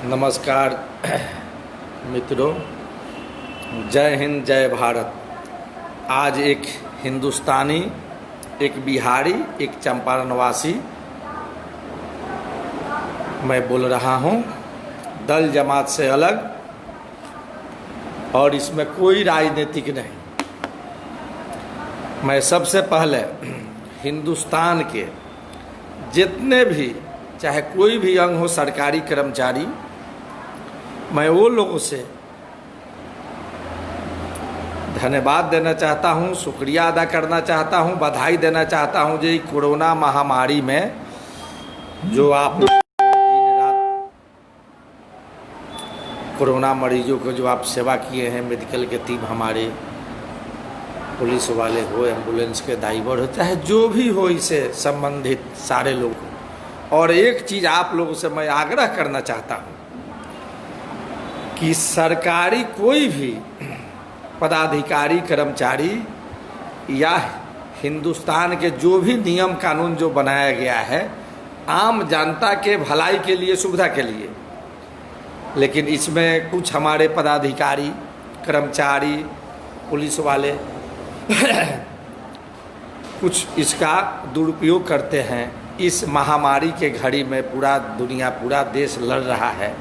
नमस्कार मित्रों, जय हिंद जय भारत। आज एक हिंदुस्तानी, एक बिहारी, एक चंपारणवासी मैं बोल रहा हूँ, दल जमात से अलग, और इसमें कोई राजनीतिक नहीं। मैं सबसे पहले हिंदुस्तान के जितने भी, चाहे कोई भी अंग हो, सरकारी कर्मचारी, मैं वो लोगों से धन्यवाद देना चाहता हूँ, शुक्रिया अदा करना चाहता हूँ, बधाई देना चाहता हूँ। जो कोरोना महामारी में जो आप दिन रात कोरोना मरीजों को जो आप सेवा किए हैं, मेडिकल के टीम हमारे, पुलिस वाले हो, एम्बुलेंस के ड्राइवर हो, चाहे जो भी हो इससे संबंधित सारे लोग। और एक चीज़ आप लोगों से मैं आग्रह करना चाहता हूँ कि सरकारी कोई भी पदाधिकारी, कर्मचारी या हिंदुस्तान के जो भी नियम कानून जो बनाया गया है आम जनता के भलाई के लिए, सुविधा के लिए, लेकिन इसमें कुछ हमारे पदाधिकारी, कर्मचारी, पुलिस वाले कुछ इसका दुरुपयोग करते हैं। इस महामारी के घड़ी में पूरा दुनिया, पूरा देश लड़ रहा है,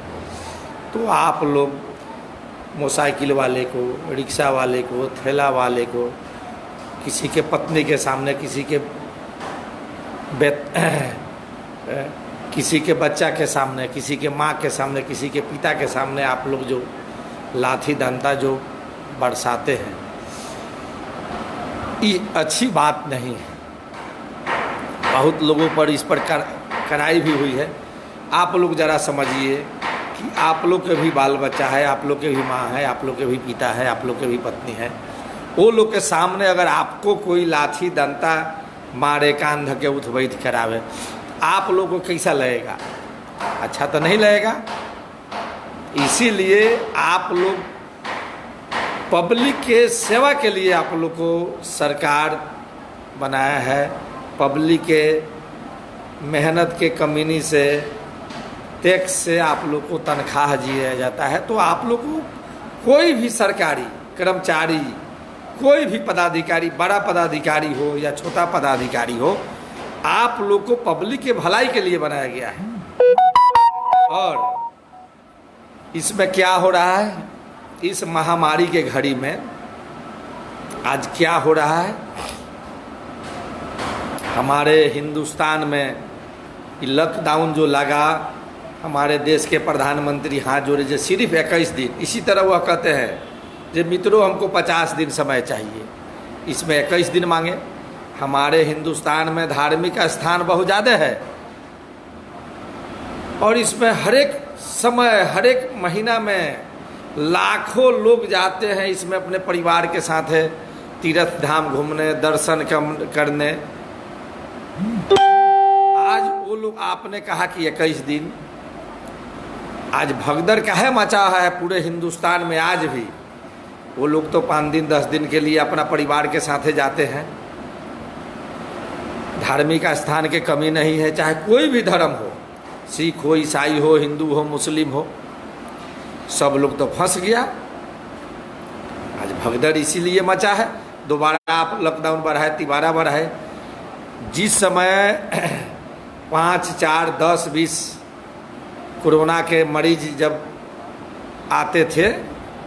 तो आप लोग मोटरसाइकिल वाले को, रिक्शा वाले को, ठेला वाले को, किसी के पत्नी के सामने, किसी के बच्चा के सामने, किसी के माँ के सामने, किसी के पिता के सामने आप लोग जो लाठी डंडा जो बरसाते हैं, ये अच्छी बात नहीं है। बहुत लोगों पर इस पर कड़ाई भी हुई है। आप लोग ज़रा समझिए कि आप लोग के भी बाल बच्चा है, आप लोग के भी माँ है, आप लोग के भी पिता है, आप लोग के भी पत्नी है। वो लोग के सामने अगर आपको कोई लाठी डंडा मारे, कान धके उठ बैठ करावे, आप लोग को कैसा लगेगा? अच्छा तो नहीं लगेगा। इसीलिए आप लोग पब्लिक के सेवा के लिए आप लोग को सरकार बनाया है। पब्लिक के मेहनत के कमीनी से, टैक्स से आप लोग को तनख्वाह दिया जाता है। तो आप लोग को कोई भी सरकारी कर्मचारी, कोई भी पदाधिकारी, बड़ा पदाधिकारी हो या छोटा पदाधिकारी हो, आप लोग को पब्लिक के भलाई के लिए बनाया गया है। और इसमें क्या हो रहा है, इस महामारी के घड़ी में आज क्या हो रहा है, हमारे हिंदुस्तान में लॉकडाउन जो लगा, हमारे देश के प्रधानमंत्री हाथ जोड़े, जो सिर्फ 21 दिन, इसी तरह वह कहते हैं जो मित्रों हमको 50 दिन समय चाहिए, इसमें 21 दिन मांगे। हमारे हिंदुस्तान में धार्मिक स्थान बहुत ज़्यादा है, और इसमें हर एक समय, हर एक महीना में लाखों लोग जाते हैं इसमें अपने परिवार के साथ है, तीर्थ धाम घूमने, दर्शन करने। आज वो लोग, आपने कहा कि 21 दिन, आज भगदड़ काहे मचा है पूरे हिंदुस्तान में। आज भी वो लोग तो 5 दिन 10 दिन के लिए अपना परिवार के साथ जाते हैं। धार्मिक स्थान की कमी नहीं है, चाहे कोई भी धर्म हो, सिख हो, ईसाई हो, हिंदू हो, मुस्लिम हो, सब लोग तो फंस गया। आज भगदड़ इसीलिए मचा है। दोबारा आप लॉकडाउन बढ़ाए, तिबारा बढ़ाए। जिस समय 5, 4, 10, 20 कोरोना के मरीज जब आते थे,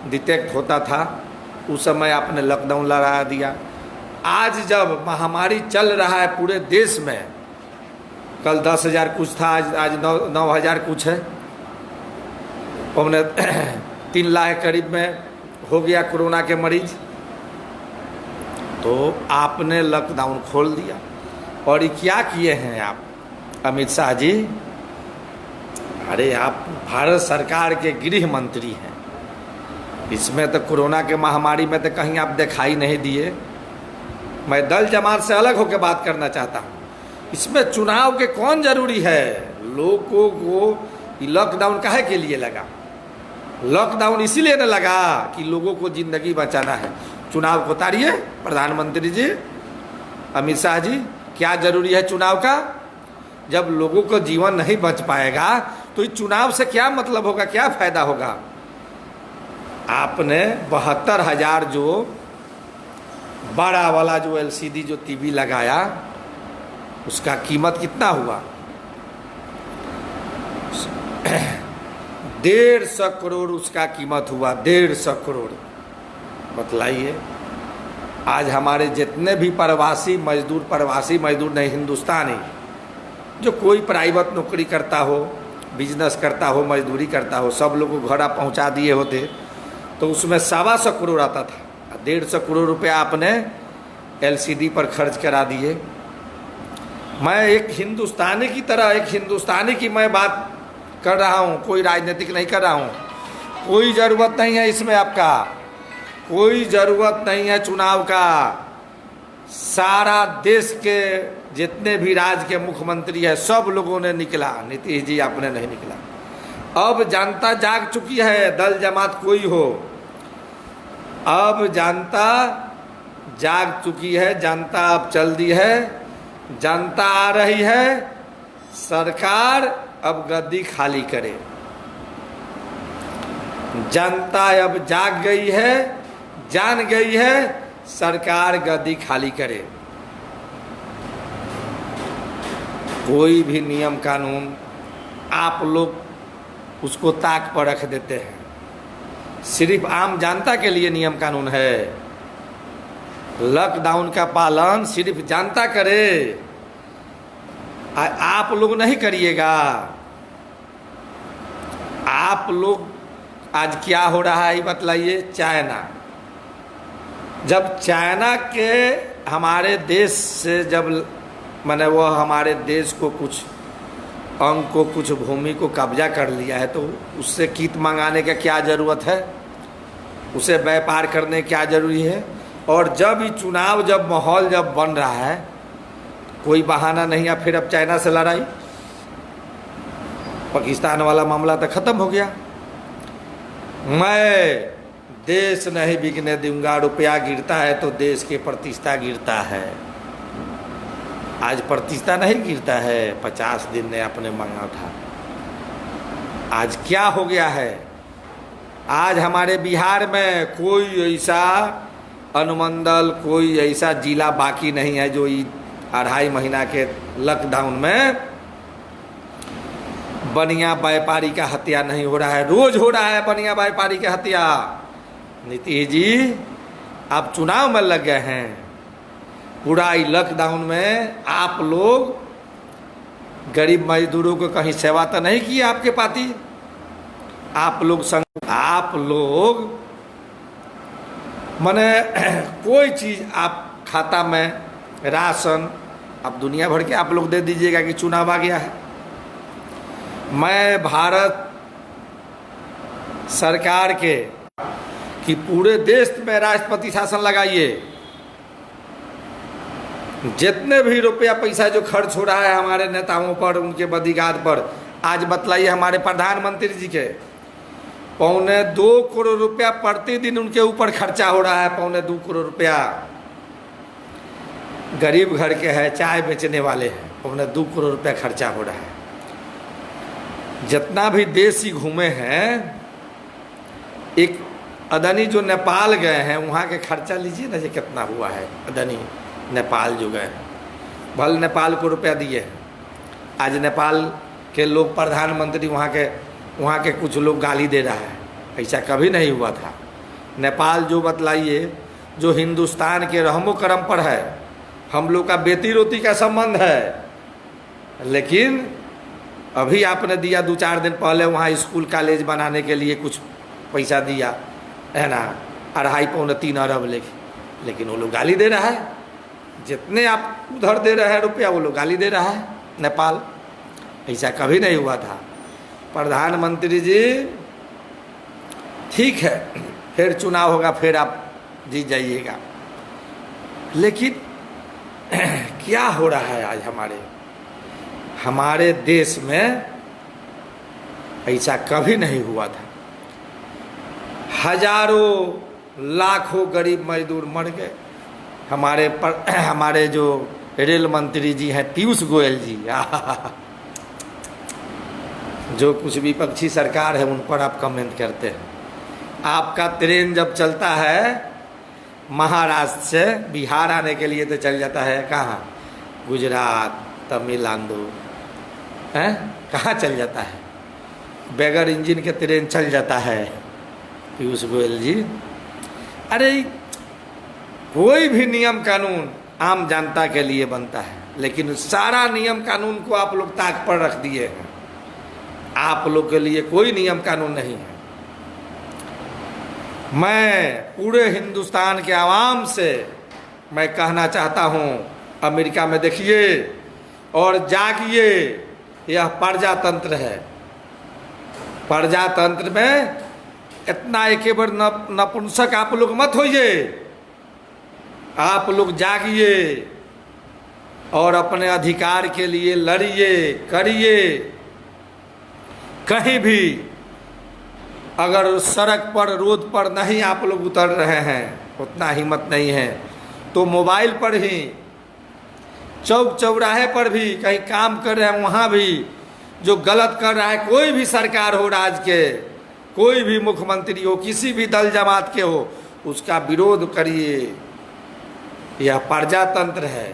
डिटेक्ट होता था, उस समय आपने लॉकडाउन लगा दिया। आज जब महामारी चल रहा है पूरे देश में, कल 10,000 कुछ था, आज 9,000 कुछ है, 3 लाख करीब में हो गया कोरोना के मरीज, तो आपने लॉकडाउन खोल दिया। और क्या किए हैं आप, अमित शाह जी? अरे आप भारत सरकार के गृह मंत्री हैं, इसमें तो कोरोना के महामारी में तो कहीं आप दिखाई नहीं दिए। मैं दल जमात से अलग होकर बात करना चाहता हूँ। इसमें चुनाव के कौन जरूरी है? लोगों को लॉकडाउन काहे के लिए लगा? लॉकडाउन इसीलिए न लगा कि लोगों को जिंदगी बचाना है। चुनाव को उतारिए प्रधानमंत्री जी, अमित शाह जी, क्या जरूरी है चुनाव का? जब लोगों का जीवन नहीं बच पाएगा तो इस चुनाव से क्या मतलब होगा, क्या फायदा होगा। आपने 72,000 जो बड़ा वाला जो LCD जो टीवी लगाया उसका कीमत कितना हुआ? 150 करोड़ उसका कीमत हुआ, 150 करोड़। बतलाइए, आज हमारे जितने भी प्रवासी मजदूर नहीं, हिंदुस्तानी जो कोई प्राइवेट नौकरी करता हो, बिजनेस करता हो, मजदूरी करता हो, सब लोग को घर पहुंचा दिए होते तो उसमें 125 करोड़ आता था। 150 करोड़ रुपया आपने LCD पर खर्च करा दिए। मैं एक हिंदुस्तानी की तरह, एक हिंदुस्तानी की मैं बात कर रहा हूँ, कोई राजनीतिक नहीं कर रहा हूँ। कोई ज़रूरत नहीं है इसमें, आपका कोई ज़रूरत नहीं है चुनाव का। सारा देश के जितने भी राज्य के मुख्यमंत्री है सब लोगों ने निकला, नीतीश जी आपने नहीं निकला। अब जनता जाग चुकी है, दल जमात कोई हो, अब जनता जाग चुकी है, जनता अब चल दी है, जनता आ रही है। सरकार अब गद्दी खाली करे, जनता अब जाग गई है, जान गई है, सरकार गद्दी खाली करे। कोई भी नियम कानून आप लोग उसको ताक पर रख देते हैं, सिर्फ आम जनता के लिए नियम कानून है। लॉकडाउन का पालन सिर्फ जनता करे, आप लोग नहीं करिएगा। आप लोग आज क्या हो रहा है बतलाइए। चाइना, जब चाइना के हमारे देश से जब मैंने वो हमारे देश को कुछ अंग को, कुछ भूमि को कब्जा कर लिया है तो उससे कीट मंगाने का क्या ज़रूरत है, उसे व्यापार करने क्या जरूरी है। और जब ये चुनाव, जब माहौल जब बन रहा है, कोई बहाना नहीं है फिर अब चाइना से लड़ाई। पाकिस्तान वाला मामला तो ख़त्म हो गया। मैं देश नहीं बिकने दूंगा, रुपया गिरता है तो देश की प्रतिष्ठा गिरता है। आज प्रतिष्ठा नहीं गिरता है, 50 दिन ने आपने मांगा था। आज क्या हो गया है, आज हमारे बिहार में कोई ऐसा अनुमंडल, कोई ऐसा जिला बाकी नहीं है जो 2.5 महीना के लॉकडाउन में बनिया व्यापारी का हत्या नहीं हो रहा है। रोज हो रहा है बनिया व्यापारी का हत्या। नीतीश जी आप चुनाव में लग गए हैं, पूरा लॉकडाउन में आप लोग गरीब मजदूरों को कहीं सेवा तो नहीं की आपके पार्टी। आप लोग माने कोई चीज़ आप खाता में राशन आप दुनिया भर के आप लोग दे दीजिएगा कि चुनाव आ गया है। मैं भारत सरकार के कि पूरे देश में राष्ट्रपति शासन लगाइए। जितने भी रुपया पैसा जो खर्च हो रहा है हमारे नेताओं पर, उनके बॉडीगार्ड पर, आज बतलाइए हमारे प्रधानमंत्री जी के 2.25 करोड़ रुपया प्रतिदिन उनके ऊपर खर्चा हो रहा है। 2.25 करोड़ रुपया गरीब घर के है, चाय बेचने वाले हैं, 2.25 करोड़ रुपया खर्चा हो रहा है। जितना भी देश ही घूमे हैं, एक अदानी जो नेपाल गए हैं वहाँ के खर्चा लीजिए ना, ये कितना हुआ है। अदानी नेपाल जो गए हैं, भले नेपाल को रुपया दिए हैं। आज नेपाल के लोग प्रधानमंत्री वहाँ के कुछ लोग गाली दे रहा है, ऐसा कभी नहीं हुआ था। नेपाल जो बतलाइए, जो हिंदुस्तान के रहमो करम पर है, हम लोग का बेटी रोटी का संबंध है, लेकिन अभी आपने दिया 2-4 दिन पहले वहाँ स्कूल कॉलेज बनाने के लिए कुछ पैसा दिया है ना, 2.5-3 अरब लेकिन वो लोग गाली दे रहा है। जितने आप उधर दे रहे हैं रुपया वो लोग गाली दे रहा है नेपाल। ऐसा कभी नहीं हुआ था। प्रधानमंत्री जी ठीक है, फिर चुनाव होगा, फिर आप जीत जाइएगा, लेकिन क्या हो रहा है आज हमारे देश में, ऐसा कभी नहीं हुआ था। हजारों लाखों गरीब मजदूर मर गए। हमारे जो रेल मंत्री जी हैं पीयूष गोयल जी। जो कुछ विपक्षी सरकार है उन पर आप कमेंट करते हैं। आपका ट्रेन जब चलता है महाराष्ट्र से बिहार आने के लिए तो चल जाता है कहाँ, गुजरात, तमिलनाडु, हैं कहाँ चल जाता है, बगैर इंजन के ट्रेन चल जाता है पीयूष गोयल जी। अरे कोई भी नियम कानून आम जनता के लिए बनता है, लेकिन सारा नियम कानून को आप लोग ताक पर रख दिए हैं। आप लोग के लिए कोई नियम कानून नहीं है। मैं पूरे हिंदुस्तान के आवाम से मैं कहना चाहता हूँ, अमेरिका में देखिए और जागिए, यह प्रजातंत्र है। प्रजातंत्र में इतना एक बार नपुंसक आप लोग मत होइए। आप लोग जागिए और अपने अधिकार के लिए लड़िए, करिए। कहीं भी अगर सड़क पर, रोड पर नहीं आप लोग उतर रहे हैं, उतना हिम्मत नहीं है, तो मोबाइल पर ही, चौक चौराहे पर भी कहीं काम कर रहे हैं, वहाँ भी जो गलत कर रहा है, कोई भी सरकार हो, राज्य के कोई भी मुख्यमंत्री हो, किसी भी दल जमात के हो, उसका विरोध करिए। यह प्रजातंत्र है,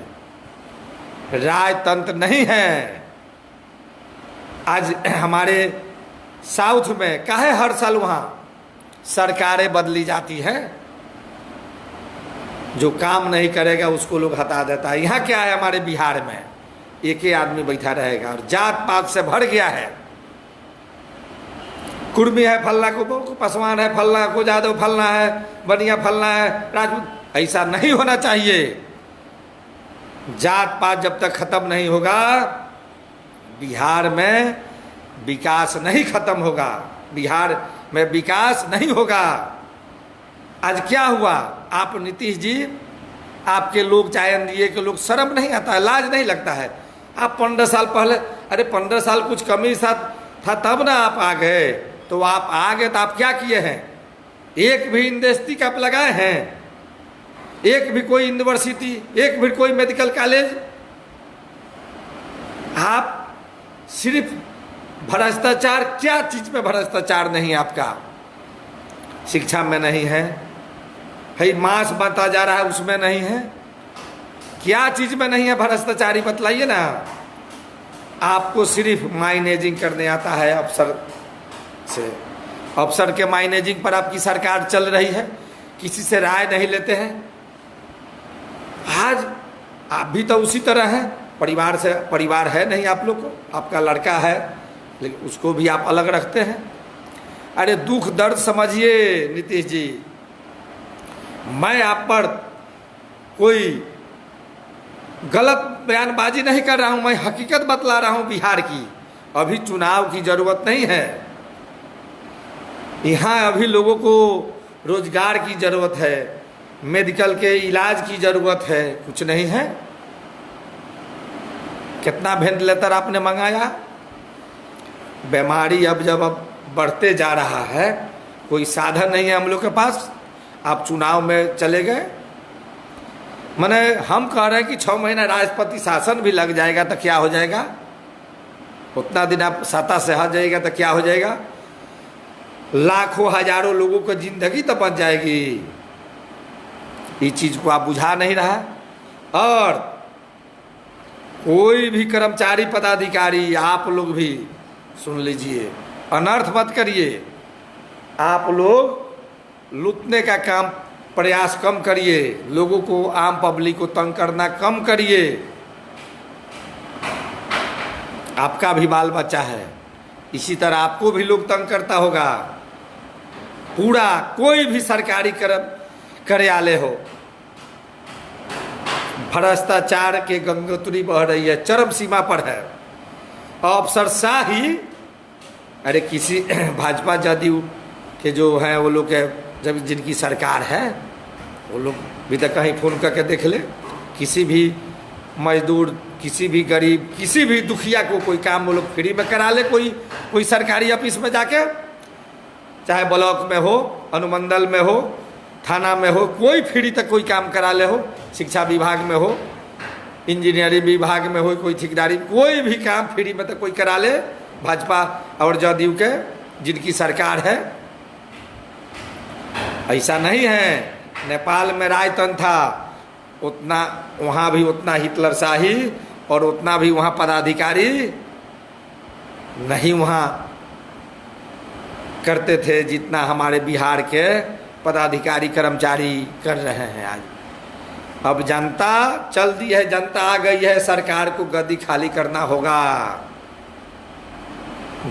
राजतंत्र नहीं है। आज हमारे साउथ में काहे हर साल वहाँ सरकारें बदली जाती हैं, जो काम नहीं करेगा उसको लोग हटा देता है। यहाँ क्या है, हमारे बिहार में एक ही आदमी बैठा रहेगा और जात पात से भर गया है। कुर्मी है फल्ला को, पासवान है फल्ला को, यादव फलना है, बनिया फलना है, राजपूत। ऐसा नहीं होना चाहिए। जात पात जब तक खत्म नहीं होगा, बिहार में विकास नहीं खत्म होगा, बिहार में विकास नहीं होगा। आज क्या हुआ, आप नीतीश जी, आपके लोग, चाहे एनडीए के लोग, शर्म नहीं आता है, लाज नहीं लगता है। आप 15 साल पहले, अरे 15 साल कुछ कमी था तब ना आप आ गए। तो आप आ गए तो आप क्या किए हैं? एक भी इंडस्ट्री आप लगाए हैं? एक भी कोई यूनिवर्सिटी, एक भी कोई मेडिकल कॉलेज? आप सिर्फ भ्रष्टाचार, क्या चीज में भ्रष्टाचार नहीं आपका? शिक्षा में नहीं है, मांस बांटा जा रहा है उसमें नहीं है, क्या चीज में नहीं है भ्रष्टाचारी, बतलाइए ना। आपको सिर्फ माइनेजिंग करने आता है अफसर से। अफसर के माइनेजिंग पर आपकी सरकार चल रही है, किसी से राय नहीं लेते हैं। आज आप भी तो उसी तरह हैं, परिवार है नहीं आप लोग को, आपका लड़का है लेकिन उसको भी आप अलग रखते हैं। अरे दुख दर्द समझिए नीतीश जी। मैं आप पर कोई गलत बयानबाजी नहीं कर रहा हूं, मैं हकीकत बतला रहा हूं बिहार की। अभी चुनाव की जरूरत नहीं है, यहाँ अभी लोगों को रोजगार की जरूरत है, मेडिकल के इलाज की जरूरत है, कुछ नहीं है। कितना वेंटिलेटर आपने मंगाया? बीमारी अब बढ़ते जा रहा है, कोई साधन नहीं है हम लोग के पास। आप चुनाव में चले गए, माने हम कह रहे हैं कि 6 महीना राष्ट्रपति शासन भी लग जाएगा तो क्या हो जाएगा? उतना दिन आप सत्ता से हट जाएगा तो क्या हो जाएगा? लाखों हजारों लोगों की जिंदगी तो बच जाएगी। इस चीज को आप बुझा नहीं रहा। और कोई भी कर्मचारी पदाधिकारी, आप लोग भी सुन लीजिए, अनर्थ मत करिए। आप लोग लूटने का काम प्रयास कम करिए, लोगों को, आम पब्लिक को तंग करना कम करिए। आपका भी बाल बच्चा है, इसी तरह आपको भी लोग तंग करता होगा। पूरा कोई भी सरकारी कार्यालय हो, भ्रष्टाचार के गंगोत्री बह रही है, चरम सीमा पर है। अफसरशाही, अरे किसी भाजपा जदयू के जो हैं वो लोग के, जब जिनकी सरकार है वो लोग भी तो कहीं फ़ोन करके देख ले, किसी भी मजदूर, किसी भी गरीब, किसी भी दुखिया को कोई काम वो लोग फ्री में करा ले। कोई सरकारी ऑफिस में जाके, चाहे ब्लॉक में हो, अनुमंडल में हो, थाना में हो, कोई फ्री तक कोई काम करा ले हो, शिक्षा विभाग में हो, इंजीनियरिंग विभाग में हो, कोई ठेकेदारी, कोई भी काम फ्री में तो कोई करा ले, भाजपा और जदयू के जिनकी सरकार है। ऐसा नहीं है। नेपाल में राजतंत्र था, उतना वहाँ भी उतना हिटलरशाही और उतना भी वहाँ पदाधिकारी नहीं वहाँ करते थे जितना हमारे बिहार के पदाधिकारी कर्मचारी कर रहे हैं आज। अब जनता चल दी है, जनता आ गई है, सरकार को गद्दी खाली करना होगा।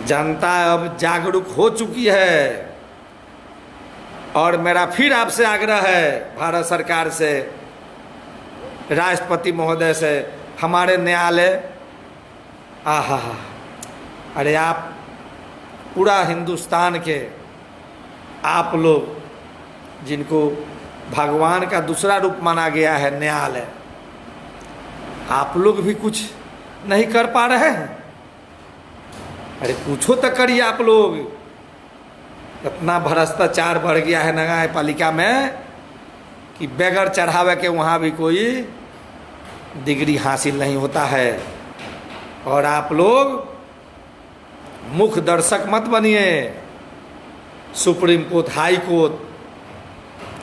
जनता अब जागरूक हो चुकी है। और मेरा फिर आपसे आग्रह है भारत सरकार से, राष्ट्रपति महोदय से, हमारे न्यायालय, आहा, अरे आप पूरा हिंदुस्तान के आप लोग जिनको भगवान का दूसरा रूप माना गया है न्यायालय, आप लोग भी कुछ नहीं कर पा रहे हैं। अरे पूछो तो करिए आप लोग। इतना भ्रष्टाचार बढ़ गया है न्यायपालिका में कि बगैर चढ़ावे के वहाँ भी कोई डिग्री हासिल नहीं होता है। और आप लोग मुख्य दर्शक मत बनिए। सुप्रीम कोर्ट, हाई कोर्ट,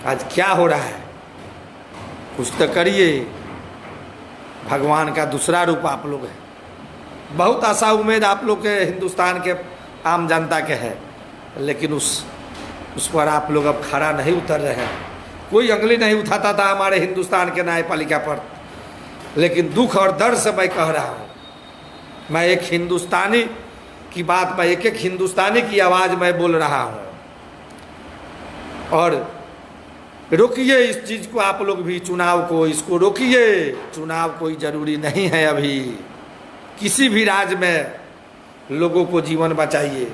आज क्या हो रहा है, कुछ तो करिए। भगवान का दूसरा रूप आप लोग है। बहुत आशा उम्मीद आप लोग के हिंदुस्तान के आम जनता के है, लेकिन उस पर आप लोग अब खड़ा नहीं उतर रहे हैं। कोई अंगली नहीं उठाता था हमारे हिंदुस्तान के न्यायपालिका पर। लेकिन दुख और दर्द से मैं कह रहा हूँ, मैं एक हिंदुस्तानी की बात, मैं एक हिंदुस्तानी की आवाज़ मैं बोल रहा हूँ। और रोकिए इस चीज़ को, आप लोग भी चुनाव को, इसको रोकिए। चुनाव कोई ज़रूरी नहीं है अभी। किसी भी राज्य में लोगों को जीवन बचाइए।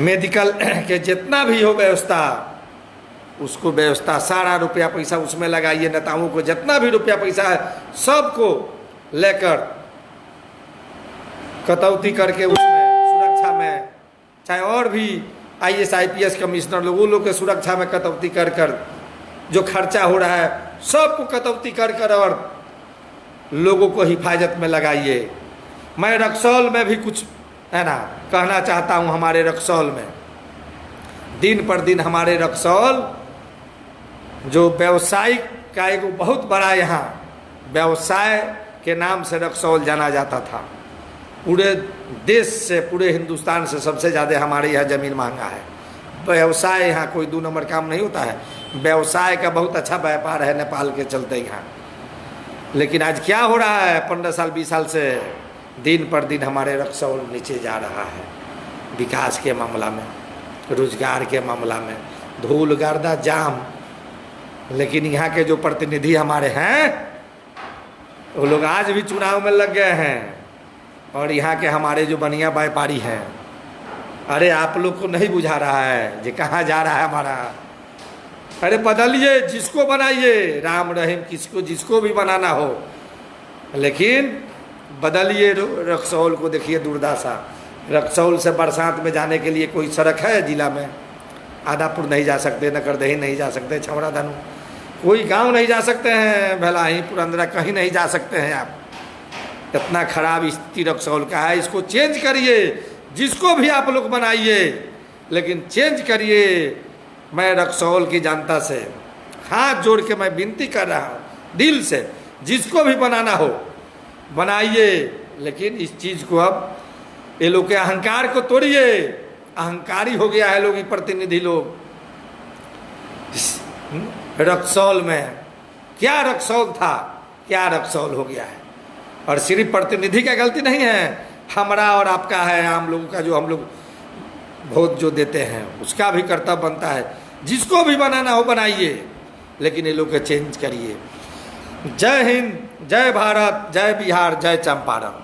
मेडिकल के जितना भी हो व्यवस्था, उसको व्यवस्था सारा रुपया पैसा उसमें लगाइए। नेताओं को जितना भी रुपया पैसा है सबको लेकर कटौती करके उसमें सुरक्षा में, चाहे और भी IAS IPS कमिश्नर लोग, वो लोग के सुरक्षा में कटौती कर कर जो खर्चा हो रहा है सबको कटौती कर कर और लोगों को हिफाजत में लगाइए। मैं रक्सौल में भी कुछ है ना कहना चाहता हूँ। हमारे रक्सौल में दिन पर दिन हमारे रक्सौल जो व्यवसायिक का एक बहुत बड़ा, यहाँ व्यवसाय के नाम से रक्सौल जाना जाता था। पूरे देश से, पूरे हिंदुस्तान से सबसे ज़्यादा हमारे यहाँ ज़मीन महंगा है। व्यवसाय यहाँ कोई 2 नंबर काम नहीं होता है। व्यवसाय का बहुत अच्छा व्यापार है नेपाल के चलते यहाँ। लेकिन आज क्या हो रहा है, 15 साल 20 साल से दिन पर दिन हमारे रक्सौल नीचे जा रहा है। विकास के मामला में, रोजगार के मामला में, धूल गर्दा जाम। लेकिन यहाँ के जो प्रतिनिधि हमारे हैं वो लोग आज भी चुनाव में लग गए हैं। और यहाँ के हमारे जो बनिया व्यापारी हैं, अरे आप लोग को नहीं बुझा रहा है कि कहाँ जा रहा है हमारा। अरे बदलिए, जिसको बनाइए, राम रहीम किसको, जिसको भी बनाना हो, लेकिन बदलिए। रक्सौल को देखिए दुर्दशा। रक्सौल से बरसात में जाने के लिए कोई सड़क है जिला में? आदापुर नहीं जा सकते, नकरदही नहीं जा सकते, छमड़ा धनु कोई गांव नहीं जा सकते हैं, भलाही पुरंदरा कहीं नहीं जा सकते हैं आप। इतना खराब स्थिति रक्सौल का है। इसको चेंज करिए, जिसको भी आप लोग बनाइए, लेकिन चेंज करिए। मैं रक्सौल की जनता से हाथ जोड़ के मैं विनती कर रहा हूँ दिल से, जिसको भी बनाना हो बनाइए। लेकिन इस चीज़ को अब ये लोग के अहंकार को तोड़िए। अहंकारी हो गया है लोग, प्रतिनिधि लोग। रक्सौल में क्या रक्सौल था, क्या रक्सौल हो गया है। और सिर्फ प्रतिनिधि का गलती नहीं है, हमारा और आपका है, आम लोगों का, जो हम लोग वोट जो देते हैं उसका भी कर्तव्य बनता है। जिसको भी बनाना हो बनाइए, लेकिन ये लोग को चेंज करिए। जय हिंद, जय भारत, जय बिहार, जय चंपारण।